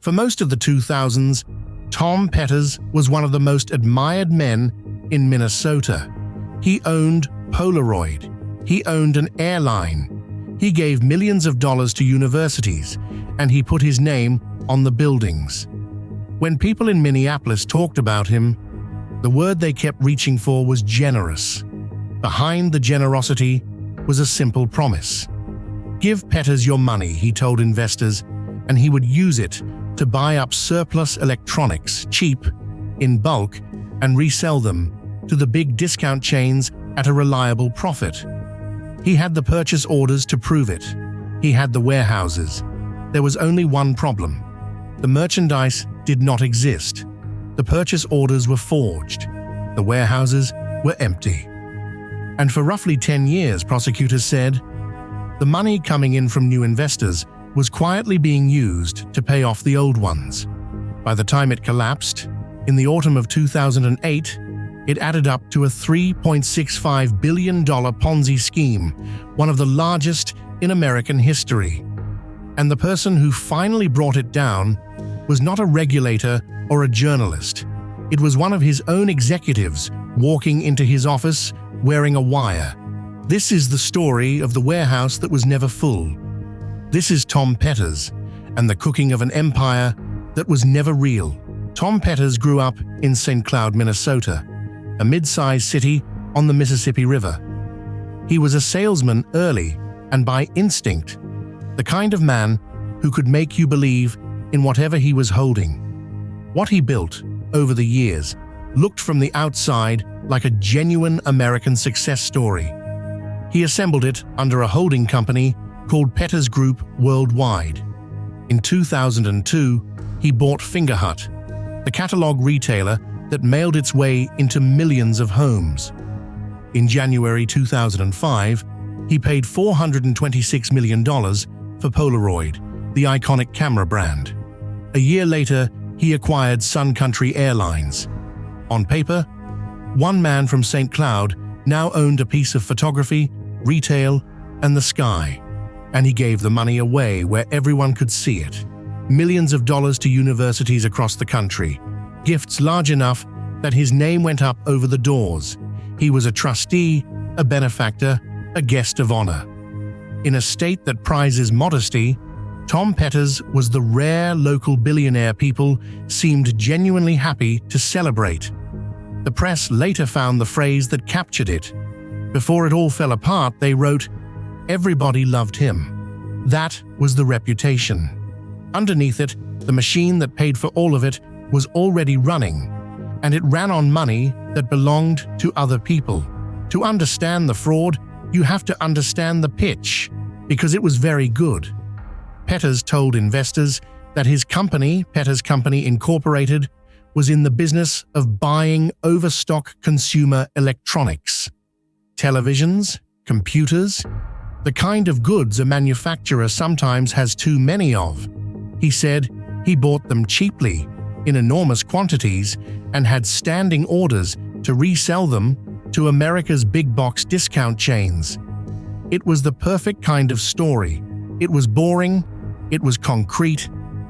For most of the 2000s, Tom Peters was one of the most admired men in Minnesota. He owned Polaroid. He owned an airline. He gave millions of dollars to universities, and he put his name on the buildings. When people in Minneapolis talked about him, the word they kept reaching for was generous. Behind the generosity was a simple promise. Give Peters your money, he told investors, and he would use it to buy up surplus electronics, cheap, in bulk, and resell them to the big discount chains at a reliable profit. He had the purchase orders to prove it. He had the warehouses. There was only one problem. The merchandise did not exist. The purchase orders were forged. The warehouses were empty. And for roughly 10 years, prosecutors said, the money coming in from new investors was quietly being used to pay off the old ones. By the time it collapsed, in the autumn of 2008, it added up to a $3.65 billion Ponzi scheme, one of the largest in American history. And the person who finally brought it down was not a regulator or a journalist. It was one of his own executives walking into his office wearing a wire. This is the story of the warehouse that was never full. This is Tom Peters and the cooking of an empire that was never real. Tom Peters grew up in St. Cloud, Minnesota, a mid-sized city on the Mississippi River. He was a salesman early and by instinct, the kind of man who could make you believe in whatever he was holding. What he built over the years looked from the outside like a genuine American success story. He assembled it under a holding company called Peters Group Worldwide. In 2002, he bought Fingerhut, the catalog retailer that mailed its way into millions of homes. In January 2005, he paid $426 million for Polaroid, the iconic camera brand. A year later, he acquired Sun Country Airlines. On paper, one man from St. Cloud now owned a piece of photography, retail, and the sky. And he gave the money away where everyone could see it. Millions of dollars to universities across the country. Gifts large enough that his name went up over the doors. He was a trustee, a benefactor, a guest of honor. In a state that prizes modesty, Tom Peters was the rare local billionaire people seemed genuinely happy to celebrate. The press later found the phrase that captured it. Before it all fell apart, they wrote, "Everybody loved him." That was the reputation. Underneath it, the machine that paid for all of it was already running, and it ran on money that belonged to other people. To understand the fraud, you have to understand the pitch, because it was very good. Peters told investors that his company, Peters Company Incorporated, was in the business of buying overstock consumer electronics. Televisions, computers, the kind of goods a manufacturer sometimes has too many of. He said he bought them cheaply, in enormous quantities, and had standing orders to resell them to America's big box discount chains. It was the perfect kind of story. It was boring, it was concrete,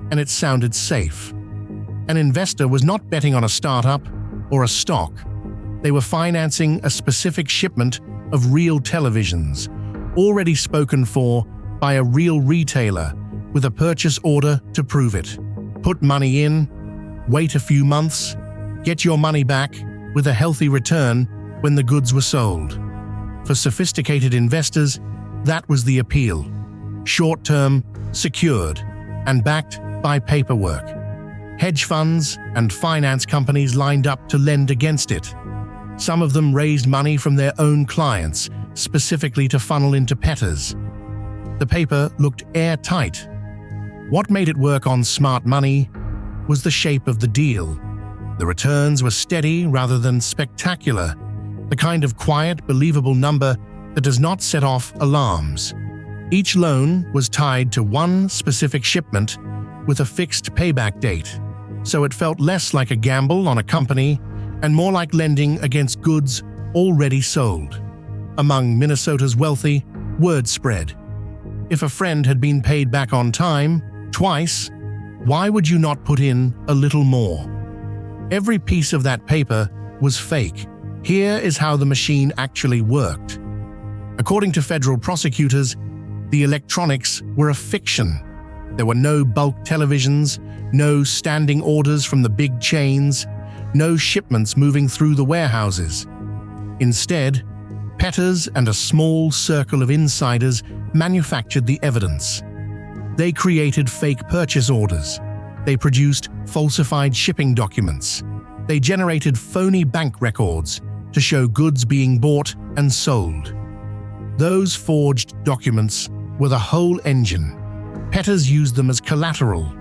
and it sounded safe. An investor was not betting on a startup or a stock. They were financing a specific shipment of real televisions, already spoken for by a real retailer with a purchase order to prove it. Put money in, wait a few months, get your money back with a healthy return when the goods were sold. For sophisticated investors, that was the appeal. Short-term, secured, and backed by paperwork. Hedge funds and finance companies lined up to lend against it. Some of them raised money from their own clients, specifically to funnel into Peters. The paper looked airtight. What made it work on smart money was the shape of the deal. The returns were steady rather than spectacular, the kind of quiet, believable number that does not set off alarms. Each loan was tied to one specific shipment with a fixed payback date, so it felt less like a gamble on a company and more like lending against goods already sold. Among Minnesota's wealthy, word spread. If a friend had been paid back on time, twice, Why would you not put in a little more? Every piece of that paper was fake. Here is how the machine actually worked. According to federal prosecutors, the electronics were a fiction. There were no bulk televisions, no standing orders from the big chains, no shipments moving through the warehouses. Instead, Petters and a small circle of insiders manufactured the evidence. They created fake purchase orders. They produced falsified shipping documents. They generated phony bank records to show goods being bought and sold. Those forged documents were the whole engine. Petters used them as collateral.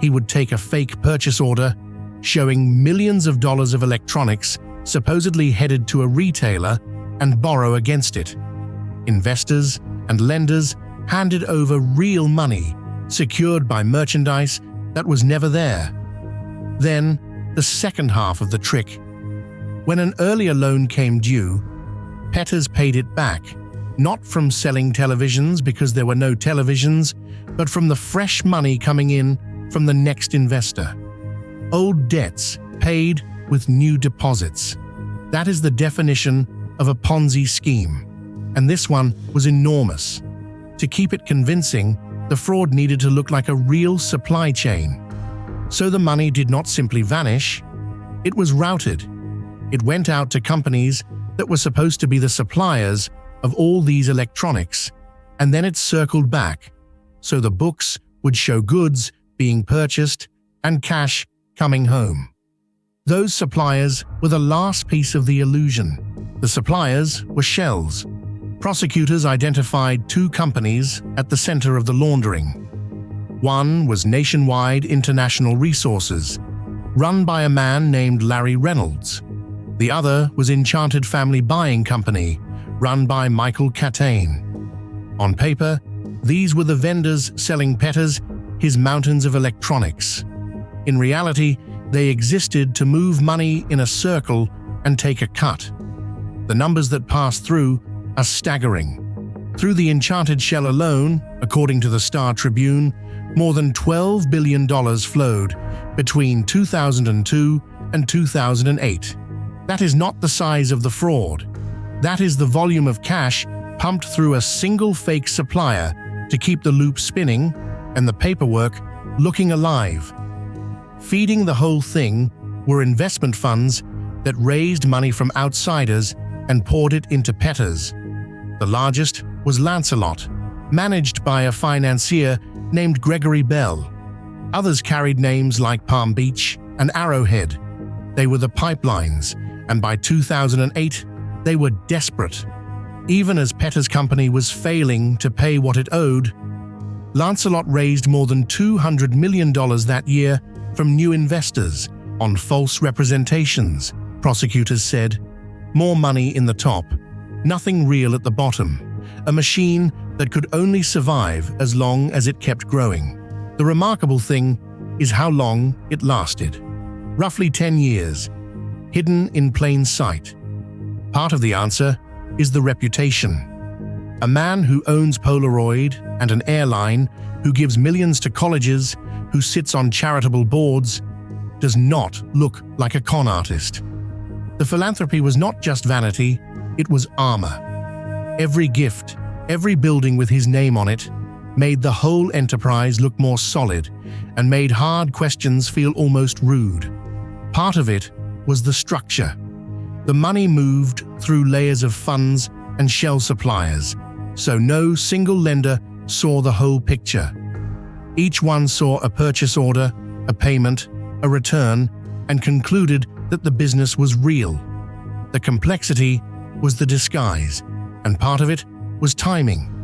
He would take a fake purchase order showing millions of dollars of electronics supposedly headed to a retailer and borrow against it. Investors and lenders handed over real money secured by merchandise that was never there. Then, the second half of the trick. When an earlier loan came due, Petters paid it back, not from selling televisions because there were no televisions, but from the fresh money coming in from the next investor. Old debts paid with new deposits. That is the definition of a Ponzi scheme, and this one was enormous. To keep it convincing, the fraud needed to look like a real supply chain. So the money did not simply vanish, it was routed. It went out to companies that were supposed to be the suppliers of all these electronics, and then it circled back, so the books would show goods being purchased and cash coming home. Those suppliers were the last piece of the illusion. The suppliers were shells. Prosecutors identified two companies at the center of the laundering. One was Nationwide International Resources, run by a man named Larry Reynolds. The other was Enchanted Family Buying Company, run by Michael Catane. On paper, these were the vendors selling Petters his mountains of electronics. In reality, they existed to move money in a circle and take a cut. The numbers that passed through are staggering. Through the Enchanted Shell alone, according to the Star Tribune, more than $12 billion flowed between 2002 and 2008. That is not the size of the fraud. That is the volume of cash pumped through a single fake supplier to keep the loop spinning and the paperwork looking alive. Feeding the whole thing were investment funds that raised money from outsiders and poured it into Petters. The largest was Lancelot, managed by a financier named Gregory Bell. Others carried names like Palm Beach and Arrowhead. They were the pipelines, and by 2008, they were desperate. Even as Petters' company was failing to pay what it owed, Lancelot raised more than $200 million that year from new investors on false representations, prosecutors said. More money in the top, nothing real at the bottom. A machine that could only survive as long as it kept growing. The remarkable thing is how long it lasted. Roughly 10 years, hidden in plain sight. Part of the answer is the reputation. A man who owns Polaroid and an airline, who gives millions to colleges, who sits on charitable boards, does not look like a con artist. The philanthropy was not just vanity, it was armor. Every gift, every building with his name on it, made the whole enterprise look more solid and made hard questions feel almost rude. Part of it was the structure. The money moved through layers of funds and shell suppliers, so no single lender saw the whole picture. Each one saw a purchase order, a payment, a return, and concluded that the business was real. The complexity was the disguise, and part of it was timing.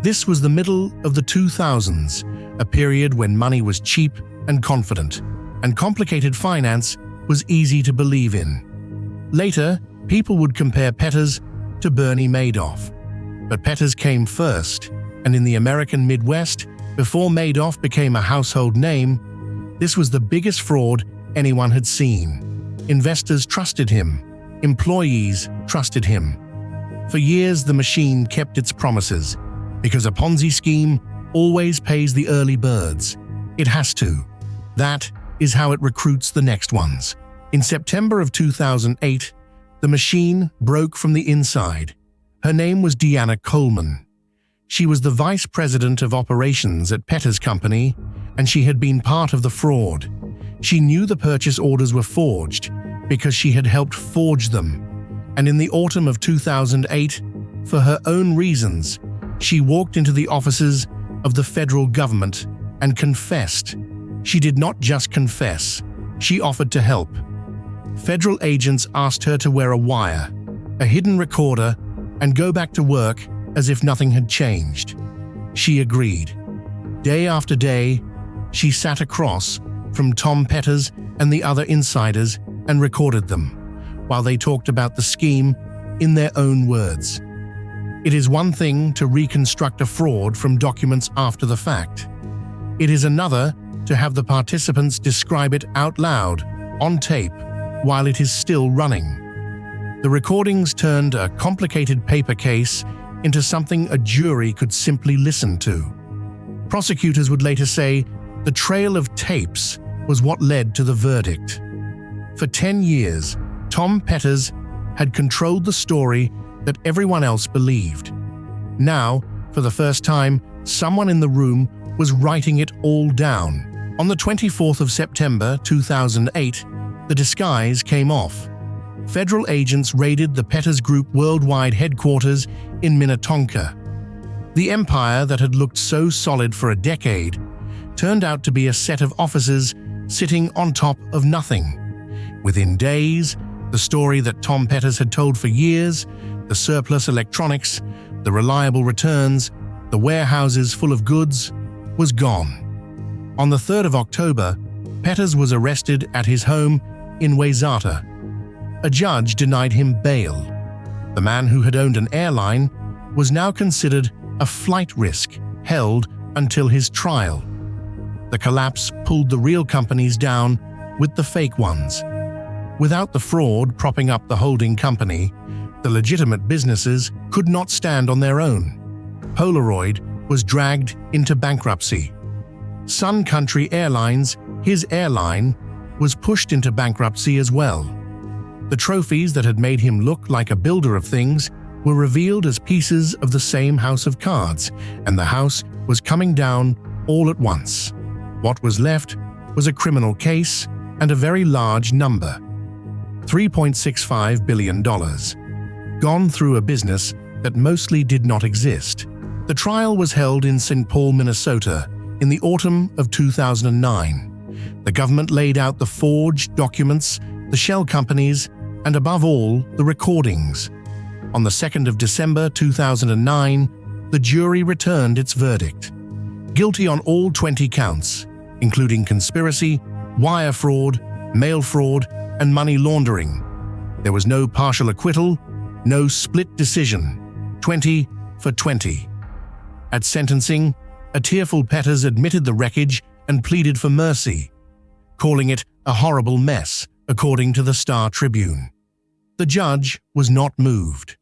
This was the middle of the 2000s, a period when money was cheap and confident, and complicated finance was easy to believe in. Later, people would compare Petters to Bernie Madoff. But Petters came first, and in the American Midwest, before Madoff became a household name, this was the biggest fraud anyone had seen. Investors trusted him. Employees trusted him. For years, the machine kept its promises, because a Ponzi scheme always pays the early birds. It has to. That is how it recruits the next ones. In September of 2008, the machine broke from the inside. Her name was Deanna Coleman. She was the vice president of operations at Petter's company, and she had been part of the fraud. She knew the purchase orders were forged because she had helped forge them. And in the autumn of 2008, for her own reasons, she walked into the offices of the federal government and confessed. She did not just confess, she offered to help. Federal agents asked her to wear a wire, a hidden recorder, and go back to work as if nothing had changed. She agreed. Day after day, she sat across from Tom Petters and the other insiders and recorded them, while they talked about the scheme in their own words. It is one thing to reconstruct a fraud from documents after the fact. It is another to have the participants describe it out loud, on tape, while it is still running. The recordings turned a complicated paper case into something a jury could simply listen to. Prosecutors would later say the trail of tapes was what led to the verdict. For 10 years, Tom Petters had controlled the story that everyone else believed. Now, for the first time, someone in the room was writing it all down. On the 24th of September 2008, the disguise came off. Federal agents raided the Petters Group worldwide headquarters in Minnetonka. The empire that had looked so solid for a decade turned out to be a set of offices sitting on top of nothing. Within days, the story that Tom Petters had told for years, the surplus electronics, the reliable returns, the warehouses full of goods, was gone. On the 3rd of October, Petters was arrested at his home in Wayzata. A judge denied him bail. The man who had owned an airline was now considered a flight risk, held until his trial. The collapse pulled the real companies down with the fake ones. Without the fraud propping up the holding company, the legitimate businesses could not stand on their own. Polaroid was dragged into bankruptcy. Sun Country Airlines, his airline, was pushed into bankruptcy as well. The trophies that had made him look like a builder of things were revealed as pieces of the same house of cards, and the house was coming down all at once. What was left was a criminal case and a very large number. $3.65 billion. Gone through a business that mostly did not exist. The trial was held in St. Paul, Minnesota, in the autumn of 2009. The government laid out the forged documents, the shell companies, and above all, the recordings. On the 2nd of December 2009, the jury returned its verdict. Guilty on all 20 counts, including conspiracy, wire fraud, mail fraud, and money laundering. There was no partial acquittal, no split decision. 20 for 20. At sentencing, a tearful Petters admitted the wreckage and pleaded for mercy, calling it a horrible mess, according to the Star Tribune. The judge was not moved.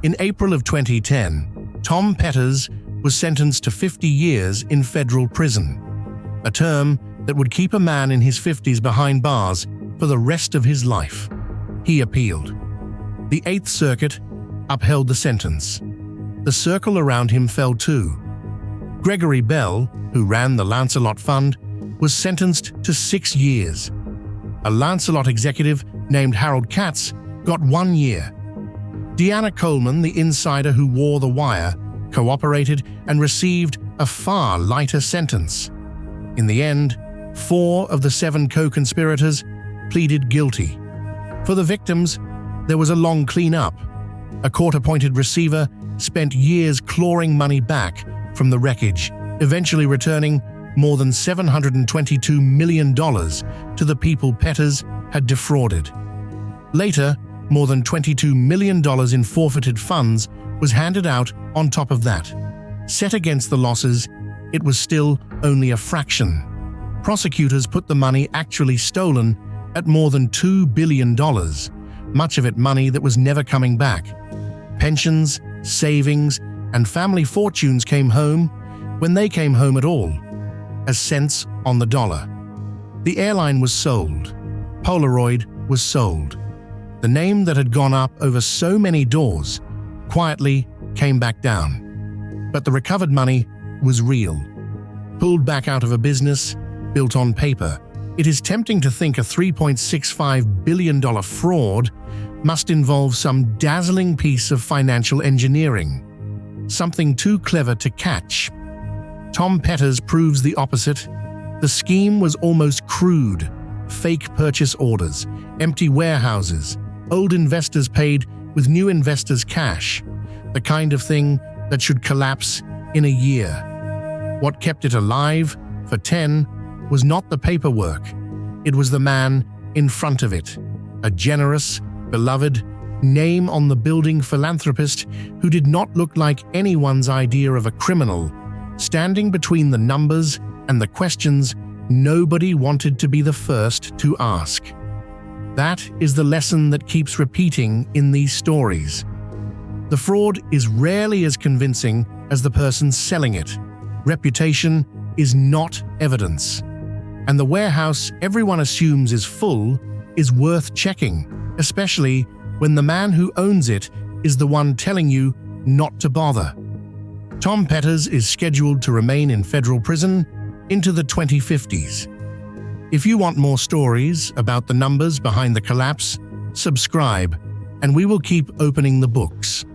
In April of 2010, Tom Petters was sentenced to 50 years in federal prison, a term that would keep a man in his 50s behind bars for the rest of his life. He appealed. The Eighth Circuit upheld the sentence. The circle around him fell too. Gregory Bell, who ran the Lancelot Fund, was sentenced to 6 years. A Lancelot executive named Harold Katz got 1 year. Deanna Coleman, the insider who wore the wire, cooperated and received a far lighter sentence. In the end, 4 of the 7 co-conspirators pleaded guilty. For the victims, there was a long clean-up. A court-appointed receiver spent years clawing money back from the wreckage, eventually returning more than $722 million to the people Petters had defrauded. Later, more than $22 million in forfeited funds was handed out on top of that. Set against the losses, it was still only a fraction. Prosecutors put the money actually stolen at more than $2 billion, much of it money that was never coming back. Pensions, savings, and family fortunes came home, when they came home at all, as cents on the dollar. The airline was sold. Polaroid was sold. The name that had gone up over so many doors quietly came back down. But the recovered money was real. Pulled back out of a business built on paper, it is tempting to think a $3.65 billion fraud must involve some dazzling piece of financial engineering, something too clever to catch. Tom Petter's proves the opposite. The scheme was almost crude: fake purchase orders, empty warehouses, old investors paid with new investors' cash, the kind of thing that should collapse in a year. What kept it alive for 10 was not the paperwork, it was the man in front of it, a generous, beloved, name on the building philanthropist who did not look like anyone's idea of a criminal, standing between the numbers and the questions nobody wanted to be the first to ask. That is the lesson that keeps repeating in these stories. The fraud is rarely as convincing as the person selling it. Reputation is not evidence. And the warehouse everyone assumes is full is worth checking, especially when the man who owns it is the one telling you not to bother. Tom Petter's is scheduled to remain in federal prison into the 2050s. If you want more stories about the numbers behind the collapse, subscribe, and we will keep opening the books.